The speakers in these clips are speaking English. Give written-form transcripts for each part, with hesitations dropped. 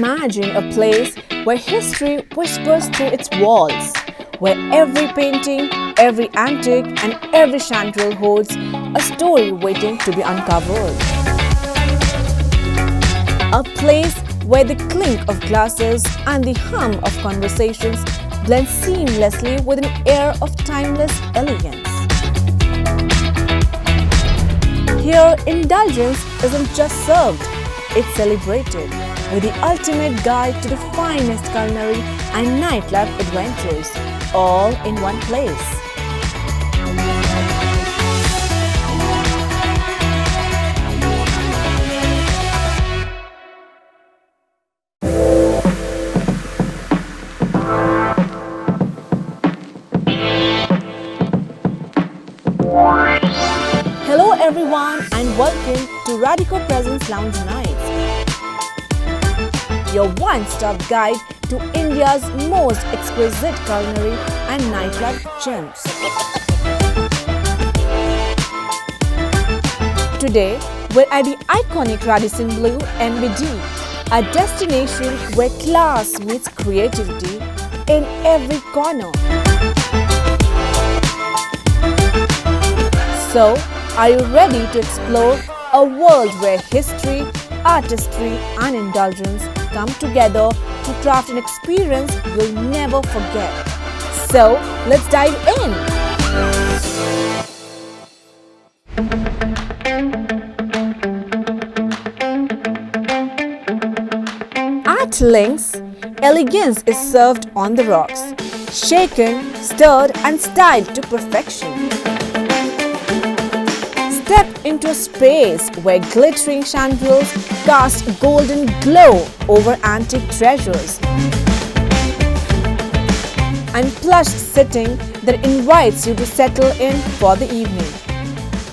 Imagine a place where history whispers through its walls, where every painting, every antique, and every chandelier holds a story waiting to be uncovered. A place where the clink of glasses and the hum of conversations blend seamlessly with an air of timeless elegance. Here, indulgence isn't just served, it's celebrated with the ultimate guide to the finest culinary and nightlife adventures, all in one place. Hello everyone and welcome to Radico Presence Lounge Nights, your one-stop guide to India's most exquisite culinary and nightlife gems. Today, we're at the iconic Radisson Blu MBD, a destination where class meets creativity in every corner. So, are you ready to explore a world where history, artistry and indulgence come together to craft an experience you'll never forget? So, let's dive in! At Links, elegance is served on the rocks, shaken, stirred and styled to perfection. Step into a space where glittering chandeliers cast a golden glow over antique treasures, and plush seating that invites you to settle in for the evening.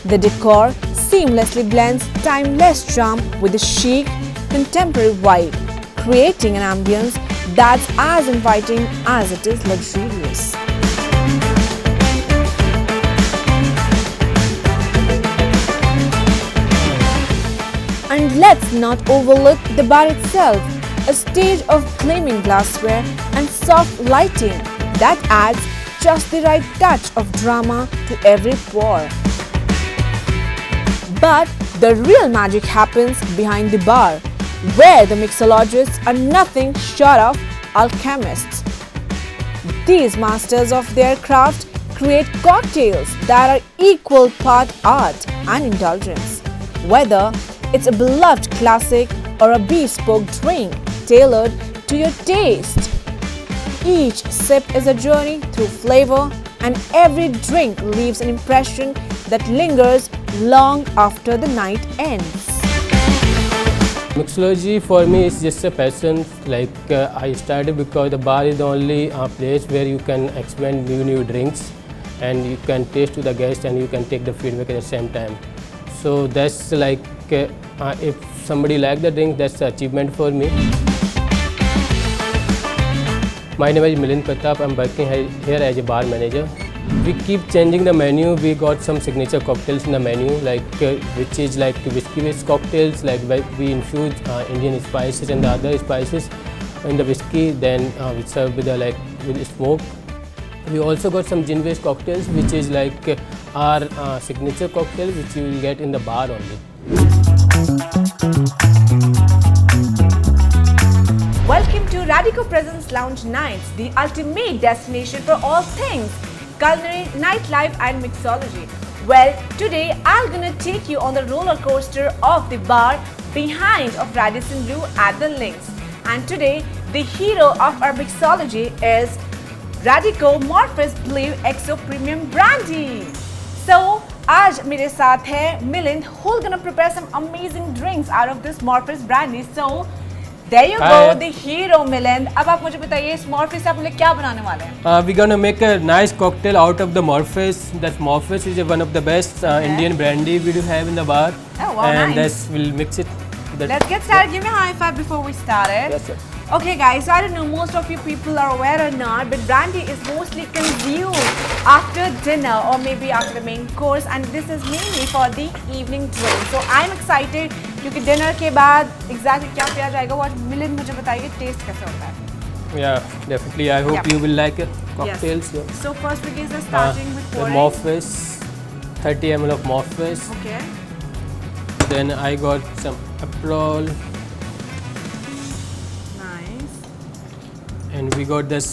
The decor seamlessly blends timeless charm with a chic, contemporary vibe, creating an ambience that's as inviting as it is luxurious. And let's not overlook the bar itself, a stage of gleaming glassware and soft lighting that adds just the right touch of drama to every pour. But the real magic happens behind the bar, where the mixologists are nothing short of alchemists. These masters of their craft create cocktails that are equal part art and indulgence, whether it's a beloved classic or a bespoke drink tailored to your taste. Each sip is a journey through flavor, and every drink leaves an impression that lingers long after the night ends. Mixology for me is just a passion. I started because the bar is the only place where you can experiment new drinks, and you can taste to the guests and you can take the feedback at the same time. So that's if somebody likes the drink, that's an achievement for me. My name is Milind Pratap. I'm working here as a bar manager. We keep changing the menu. We got some signature cocktails in the menu, which is like whiskey-based cocktails. We infuse Indian spices and the other spices in the whiskey. Then we serve with smoke. We also got some gin-based cocktails, which is our signature cocktail, which you will get in the bar only. Welcome to Radico Presence Lounge Nights, the ultimate destination for all things culinary, nightlife and mixology. Well, today I'm gonna take you on the roller coaster of the bar behind of Radisson Blu at the Links. And today, the hero of our mixology is Radico Morphous Blue XO Premium Brandy. So, आज मेरे साथ है Milind, who's gonna prepare some amazing drinks out of this Morphous Brandy. So, there you go, the hero Milind. अब आप मुझे बताइए इस Morphous से आप लोग क्या बनाने वाले हैं? We're gonna make a nice cocktail out of the Morphous. That Morphous is one of the best Indian brandy we do have in the bar. Oh, wow, and nice. we'll mix it. Let's get started. Give me a high five before we start it. Yes, sir. Okay guys, so I don't know most of you people are aware or not, but brandy is mostly consumed after dinner or maybe after the main course, and this is mainly for the evening drink. So I'm excited क्योंकि dinner के बाद exactly क्या पिया जाएगा वो आज मिलिंद मुझे बताइए टेस्ट कैसा होता है. Yeah, definitely. I hope Yeah. you will like it. Cocktails. Yes. Yeah. So first we are starting with The pouring. Morpheus, 30 ml of Morpheus. Okay. Then I got some Aperol, Nice. and we got this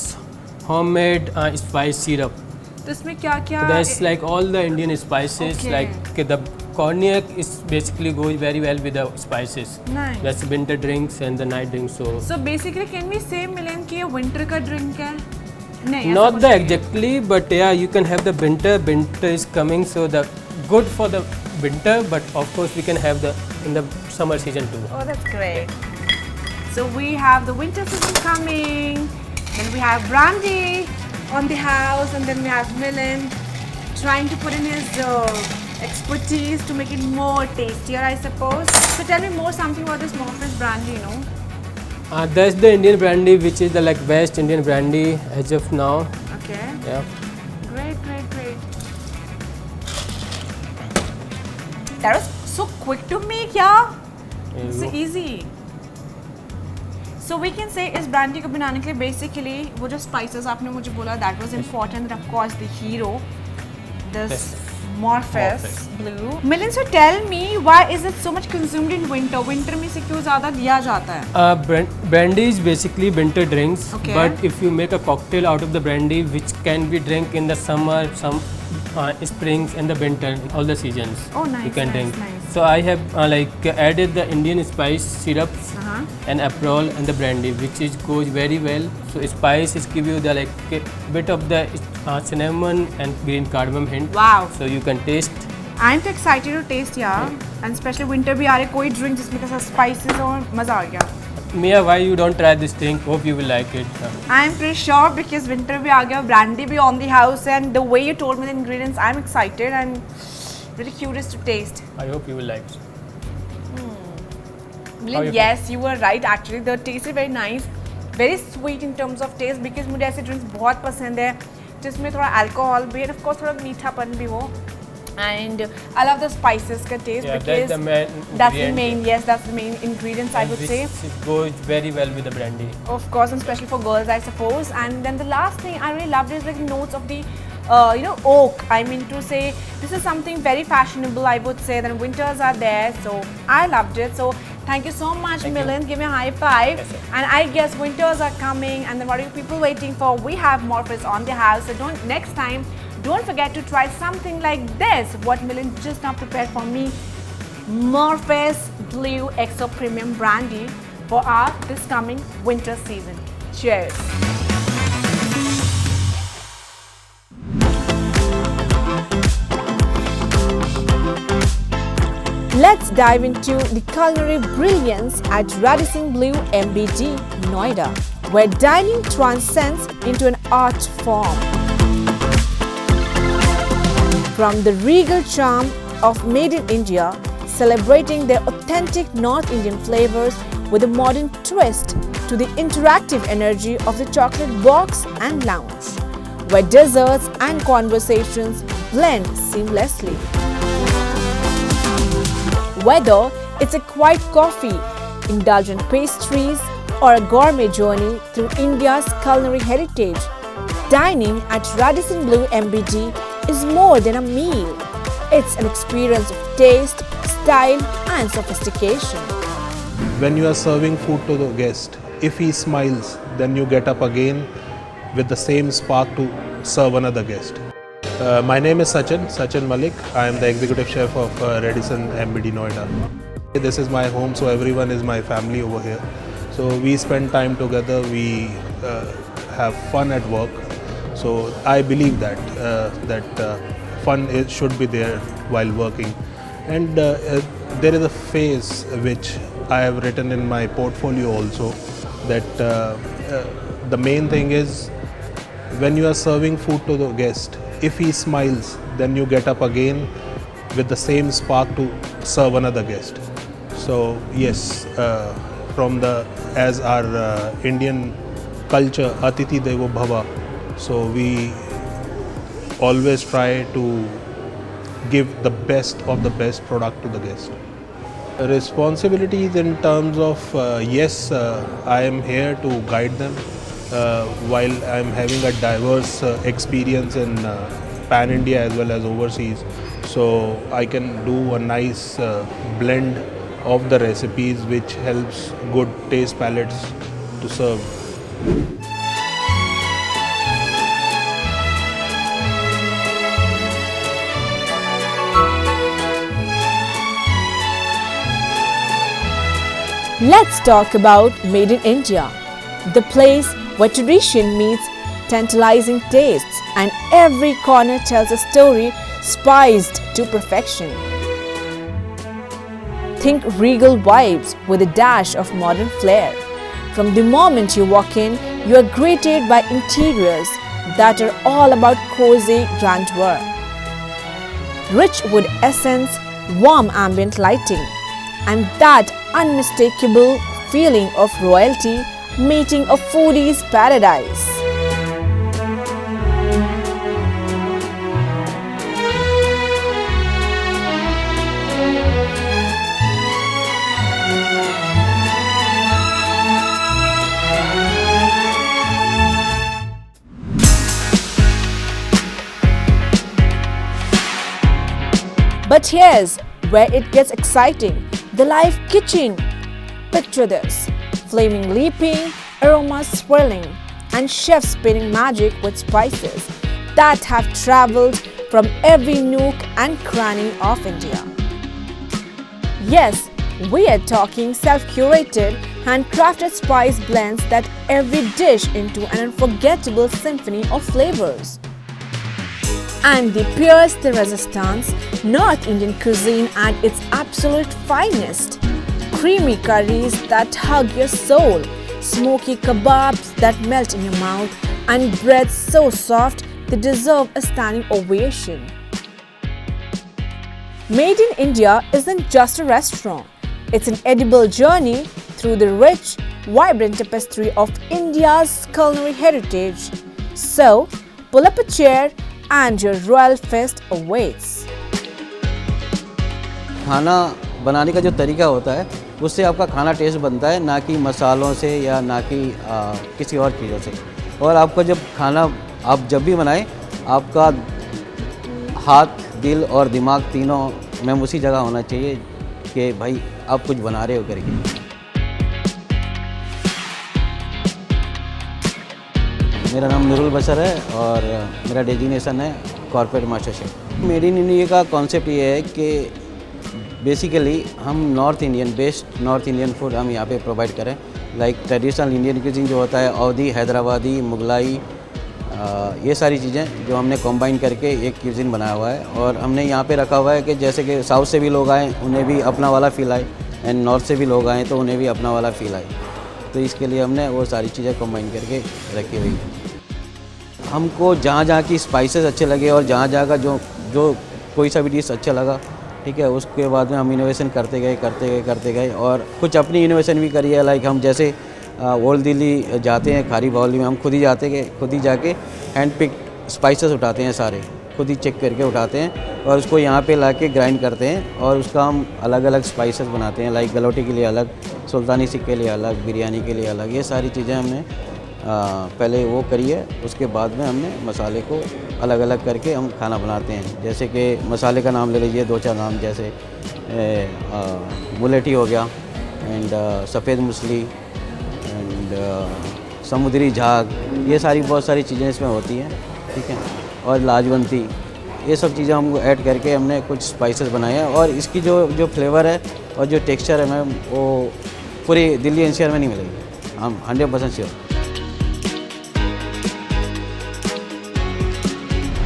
homemade spice syrup. तो इसमें क्या क्या? That's like all the Indian spices. Okay. Like the cognac is basically goes very well with the spices. Nice. That's winter drinks and the night drinks. So So basically can we say Milind कि ये winter का drink है? नहीं. not the exactly, but yeah, you can have the winter. Winter is coming, so the good for the winter. But of course, we can have the in the summer season too. Oh, that's great. So we have the winter season coming, then we have brandy on the house, and then we have Milind trying to put in his expertise to make it more tastier, I suppose. So tell me more something about this Morpheus brandy, you know. That's the Indian brandy, which is the like best Indian brandy as of now. Okay. Yeah. Great, great, great. That was so quick to make, yeah. There So you go. easy. So we can say इस brandy को बनाने के लिए basically वो जो spices आपने मुझे बोला that was important, and of course the hero, this Yes. Morpheus Morpheus. Blue. Milind, so tell me why is it so much consumed in winter? Winter में से क्यों ज़्यादा लिया जाता है? Brandy is basically winter drinks, Okay. but if you make a cocktail out of the brandy, which can be drink in the summer, some springs, and the winter, all the seasons. Oh, nice, You can nice, drink. nice. So I have added the Indian spice syrups Uh-huh. and Aperol and the brandy, which is goes very well. So spice is give you the like a bit of the cinnamon and green cardamom hint. Wow. So you can taste. I'm so excited to taste, yeah. And especially winter भी आ रहे, कोई drink जिसमें कैसा spices और मज़ा आ गया. Mia, why you don't try this thing? Hope you will like it. I'm pretty sure because winter भी आ गया, brandy भी on the house, and the way you told me the ingredients, I'm excited and really curious to taste. I hope you will like it. Milind, you yes, you were right actually. The taste is very nice, very sweet in terms of taste because मुझे ऐसे drinks बहुत पसंद है जिसमें थोड़ा alcohol भी है, of course थोड़ा मीठापन भी हो. And I love the spices का taste Yeah, because that's the main. that's the ingredient. main, yes, that's the main ingredients I And would which say. It goes very well with the brandy. Of course, and especially for girls, I suppose. And then the last thing I really loved is like notes of the, oak. I mean to say, this is something very fashionable. I would say that winters are there, so I loved it. So thank you so much, Thank you. Milind. Give me a high five. Yes, sir. And I guess winters are coming, and then what are you people waiting for? We have Morpheus on the house, so next time. Don't forget to try something like this. What Milind just now prepared for me. Morpheus Blue XO Premium Brandy for our this coming winter season. Cheers. Let's dive into the culinary brilliance at Radisson Blue MBD, Noida, where dining transcends into an art form. From the regal charm of Made in India, celebrating their authentic North Indian flavors with a modern twist, to the interactive energy of the chocolate box and lounge, where desserts and conversations blend seamlessly. Whether it's a quiet coffee, indulgent pastries, or a gourmet journey through India's culinary heritage, dining at Radisson Blue MBD is more than a meal. It's an experience of taste, style, and sophistication. When you are serving food to the guest, if he smiles, then you get up again with the same spark to serve another guest. My name is Sachin Malik. I am the executive chef of Radisson MBD Noida. This is my home, so everyone is my family over here. So we spend time together, we have fun at work. So I believe that fun should be there while working. And there is a phrase which I have written in my portfolio also, that the main thing is when you are serving food to the guest, if he smiles, then you get up again with the same spark to serve another guest. So yes, as our Indian culture, Atithi Devo Bhava, so we always try to give the best of the best product to the guest. Responsibilities in terms of yes, I am here to guide them while I am having a diverse experience in pan India as well as overseas. So I can do a nice blend of the recipes which helps good taste palates to serve. Let's talk about Made in India, the place where tradition meets tantalizing tastes and every corner tells a story spiced to perfection. Think regal vibes with a dash of modern flair. From the moment you walk in, you are greeted by interiors that are all about cozy grandeur. Rich wood essence, warm ambient lighting, and that unmistakable feeling of royalty meeting a foodie's paradise. But here's where it gets exciting. The live kitchen. Picture this, flaming leaping, aromas swirling, and chefs spinning magic with spices that have traveled from every nook and cranny of India. Yes, we are talking self-curated, handcrafted spice blends that every dish into an unforgettable symphony of flavors. And they pierce the resistance, North Indian cuisine at its absolute finest. Creamy curries that hug your soul, smoky kebabs that melt in your mouth, and breads so soft they deserve a standing ovation. Made in India isn't just a restaurant, it's an edible journey through the rich, vibrant tapestry of India's culinary heritage. So, pull up a chair and your royal feast awaits. खाना बनाने का जो तरीका होता है उससे आपका खाना टेस्ट बनता है, ना कि मसालों से या ना कि किसी और चीज़ों से। और आपका जब खाना आप जब भी बनाएं, आपका हाथ, दिल और दिमाग तीनों में उसी जगह होना चाहिए कि भाई आप कुछ बना रहे हो करके। मेरा नाम नूरुल बशर है और मेरा डेजिग्नेशन है corporate master chef. Made in India का कॉन्सेप्ट ये है कि बेसिकली हम नॉर्थ इंडियन फूड हम यहाँ पे प्रोवाइड करें। लाइक ट्रेडिशनल इंडियन क्यूजिन जो होता है, अवधी, हैदराबादी, मुगलाई, ये सारी चीज़ें जो हमने कंबाइन करके एक क्यूजिन बनाया हुआ है। और हमने यहाँ पे रखा हुआ है कि जैसे कि साउथ से भी लोग आएँ उन्हें भी अपना वाला फील आए, एंड नॉर्थ से भी लोग आएँ तो उन्हें भी अपना वाला फील आए। तो इसके लिए हमने वो सारी चीज़ें कंबाइन करके रखी हुई है। हमको जहाँ की स्पाइसेस अच्छे लगे और जहाँ का जो कोई सा भी डिश अच्छा लगा, ठीक है, उसके बाद में हम इनोवेशन करते गए और कुछ अपनी इनोवेशन भी करी है। लाइक हम जैसे ओल्ड दिल्ली जाते हैं, खारी बावली में हम खुद ही जाके हैंड पिक स्पाइसेस उठाते हैं, सारे खुद ही चेक करके उठाते हैं और उसको यहाँ पे लाके ग्राइंड करते हैं और उसका हम अलग अलग स्पाइसेस बनाते हैं। लाइक गलोटी के लिए अलग, सुल्तानी सिक के लिए अलग, बिरयानी के लिए अलग, ये सारी चीज़ें हमने पहले वो करी है। उसके बाद में हमने मसाले को अलग अलग करके हम खाना बनाते हैं। जैसे कि मसाले का नाम ले लीजिए, 2-4 नाम, जैसे मुलेठी हो गया, एंड सफ़ेद मूसली, एंड समुद्री झाग, ये सारी बहुत सारी चीज़ें इसमें होती हैं, ठीक है। और लाजवंती, ये सब चीज़ें हम ऐड करके हमने कुछ स्पाइसेस बनाए हैं। और इसकी जो फ्लेवर है और जो टेक्सचर है मैम, वो पूरी दिल्ली एनसीआर में नहीं मिलेगी, हम 100% sure.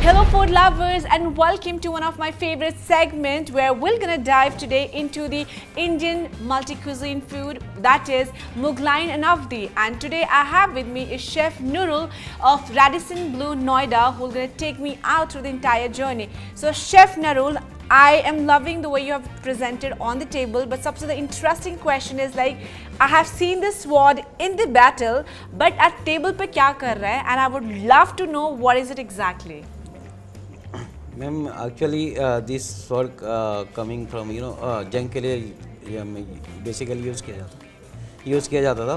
Hello food lovers and welcome to one of my favorite segment where we're gonna dive today into the Indian multi-cuisine food, that is Mughlai and Avdi. And today I have with me is Chef Nurul of Radisson Blu, Noida, who's gonna take me out through the entire journey. So Chef Nurul, I am loving the way you have presented on the table, but सबसे the interesting question is like, I have seen this sword in the battle, but at table पे क्या कर रहा है? And I would love to know what is it exactly. Ma'am actually this sword coming from जंग के लिए basically use किया जाता था।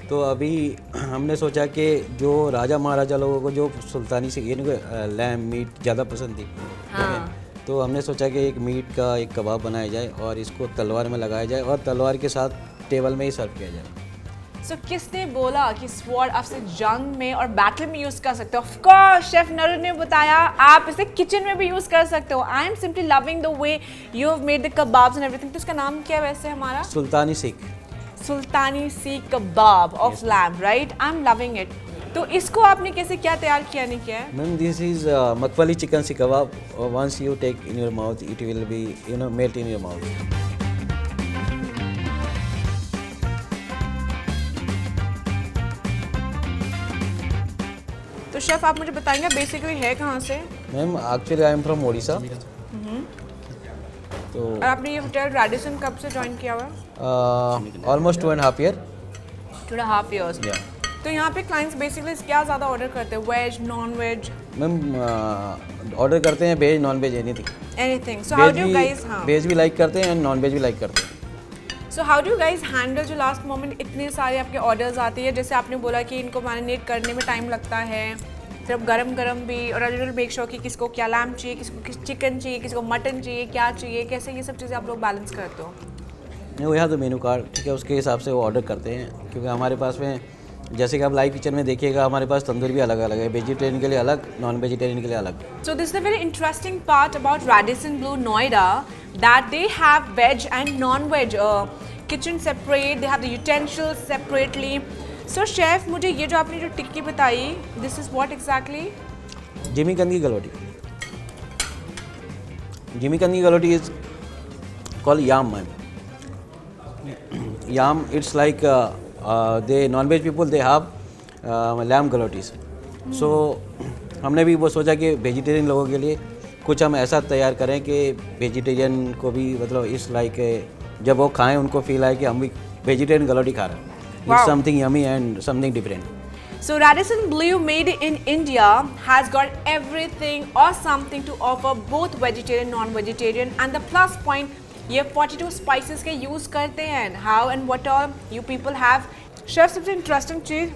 तो अभी हमने सोचा कि जो राजा महाराजा लोगों को जो सुल्तानी से लैम मीट ज़्यादा पसंद थी, तो हमने सोचा कि एक मीट का एक कबाब बनाया जाए और इसको तलवार में लगाया जाए और तलवार के साथ टेबल में ही सर्व किया जाए। So, किसने बोला कि स्वॉर्ड आप इसे जंग में और बैटल में यूज कर सकते हो? ऑफ कोर्स शेफ नरुल ने बताया आप इसे किचन में भी यूज कर सकते हो। I am simply loving the way you have made the kebabs and everything. तो इसका नाम क्या है वैसे हमारा? Sultani seekh kebab of lamb, right? I am loving it. तो इसको आपने कैसे क्या तैयार किया नहीं किया है? मैम दिस इज मकवाली chicken seekh kebab. Once you take in your mouth it will be melt in your mouth. तो शेफ आप मुझे बताएंगे बेसिकली है कहाँ से? Ma'am actually I am from Odisha. तो और आपने ये होटल रेडिसन कब से ज्वाइन किया हुआ? Almost 2.5 year. 2.5 years। तो यहाँ पे क्लाइंट्स बेसिकली क्या ज़्यादा ऑर्डर करते हैं? Veg, non veg? Ma'am order करते हैं veg non veg anything. So how do you guys? हाँ, वेज भी लाइक करते हैं एंड नॉन वेज भी लाइक करते हैं। So how do you guys handle जो लास्ट मोमेंट इतने सारे आपके ऑर्डर्स आती है? जैसे आपने बोला कि इनको मैरिनेट करने में टाइम लगता है, फिर अब गरम भी, और अल्टरनेट मेक श्योर कि किसको क्या लैम्ब चाहिए, किसको चिकन चाहिए, किसको मटन चाहिए, क्या चाहिए, कैसे ये सब चीज़ें आप लोग बैलेंस करते हो? वो यहाँ तो मेनू कार्ड ठीक है, उसके हिसाब से वो ऑर्डर करते हैं। क्योंकि हमारे पास में जैसे कि आप लाइव किचन में देखिएगा हमारे पास तंदूर भी अलग अलग है, वेजिटेरियन के लिए अलग, नॉन वेजिटेरियन के लिए अलग। So this is a very interesting part about Radisson Blu Noida, that they have veg and non-veg kitchen separate, they have the utensils separately. So chef, मुझे ये जो आपने जो टिक्की बताई, this is what exactly? जिमीकंद की गलोटी। जिमीकंद की galouti is called yam man. Yam, it's like they non-veg people they have lamb galotis. So हमने भी वो सोचा कि वेजिटेरियन लोगों के लिए कुछ हम ऐसा तैयार करें कि वेजिटेरियन को भी मतलब इस लाइक जब वो खाएं उनको फील आए कि हम भी वेजिटेरियन गलोटी खा रहे हैं। It's something yummy and something different. So Radisson Blu made in India has got everything or something to offer both vegetarian non-vegetarian, and the plus point ये 42 spices के use करते हैं। How and what all you people have? Chef, सबसे interesting चीज़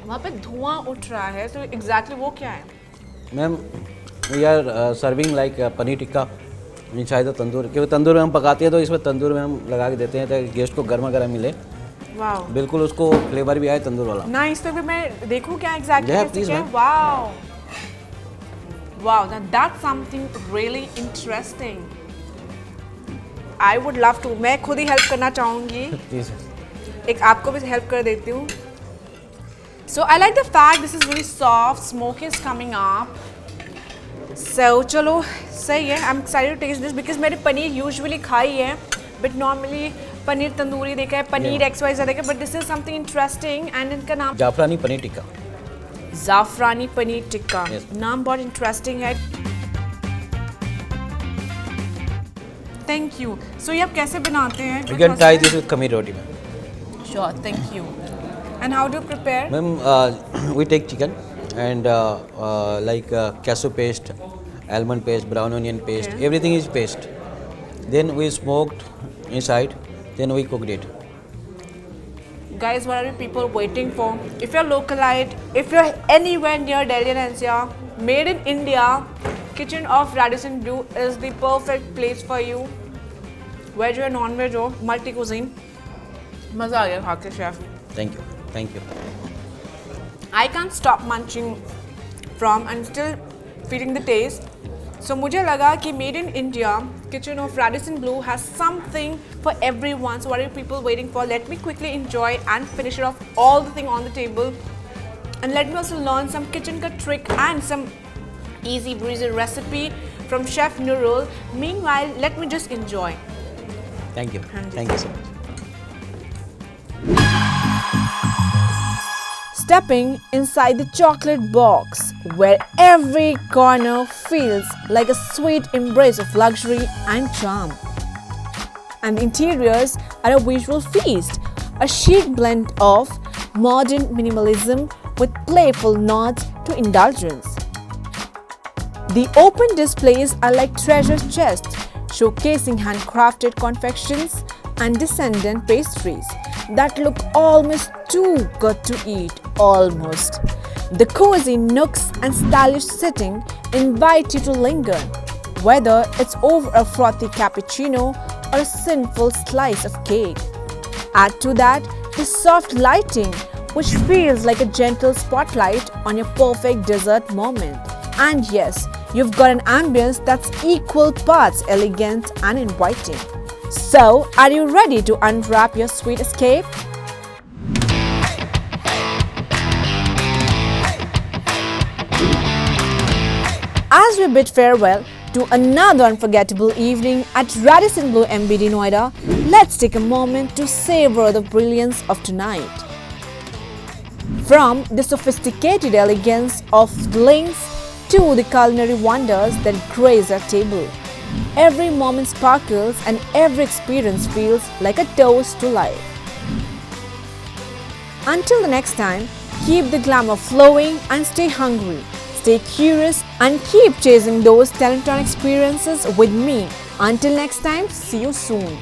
वहाँ पे धुआं उठ रहा है, तो exactly वो क्या है? Ma'am we are serving like paneer tikka inside the tandoor. क्योंकि तंदूर में हम पकाते हैं तो इसमें तंदूर में हम लगा के देते हैं ताकि गेस्ट को गर्मा गर्म मिले। वाओ, बिल्कुल उसको फ्लेवर भी आए तंदूर वाला। नाइस। तो फिर मैं देखूँ क्या exactly Yeah, कैसे please, क्या है? ma'am. Wow wow, now that's something really interesting. I would love to, मैं खुद ही हेल्प करना चाहूँगी, एक आपको भी हेल्प कर देती हूँ। So I like the fact this is really soft, smoke is coming up. So चलो सही है, I'm excited to taste this because मैंने पनीर usually खाई है, but normally पनीर तंदूरी देखा है, पनीर XYZ देखा है, but this is something interesting and इनका नाम जाफरानी पनीर टिक्का। जाफरानी पनीर टिक्का। Yes. नाम बहुत इंटरेस्टिंग है। Thank you. सो ये आप कैसे बनाते हैं? You can try this with खमीर रोटी में। Sure, thank you. And how do you prepare? Ma'am we take chicken and like cashew paste, almond paste, brown onion paste, Okay. everything is paste. Then we smoked inside, then we cooked it. Guys, what are you people waiting for? If you're localite, if you're anywhere near Delhi and NCR, made in India, kitchen of Radisson Blu is the perfect place for you. Veg or non-veg हो, multi cuisine. मजा आ गया खा के chef. Thank you, thank you. I can't stop munching from and still feeling the taste. So मुझे लगा कि made in India, kitchen of Radisson Blu has something for everyone. So what are you people waiting for? Let me quickly enjoy and finish it off all the thing on the table. And let me also learn some kitchen ka trick and some easy breezy recipe from Chef Nurul. Meanwhile, let me just enjoy. Thank you. Thank you. Thank you so much. Stepping inside the chocolate box, where every corner feels like a sweet embrace of luxury and charm. And the interiors are a visual feast, a chic blend of modern minimalism with playful nods to indulgence. The open displays are like treasure chests, showcasing handcrafted confections, and descendant pastries that look almost too good to eat, almost. The cozy nooks and stylish setting invite you to linger, whether it's over a frothy cappuccino or a sinful slice of cake. Add to that the soft lighting, which feels like a gentle spotlight on your perfect dessert moment. And yes, you've got an ambience that's equal parts elegant and inviting. So, are you ready to unwrap your sweet escape? As we bid farewell to another unforgettable evening at Radisson Blu MBD Noida, let's take a moment to savor the brilliance of tonight. From the sophisticated elegance of lanes to the culinary wonders that grace our table, every moment sparkles and every experience feels like a toast to life. Until the next time, keep the glamour flowing and stay hungry. Stay curious and keep chasing those talent experiences with me. Until next time, see you soon.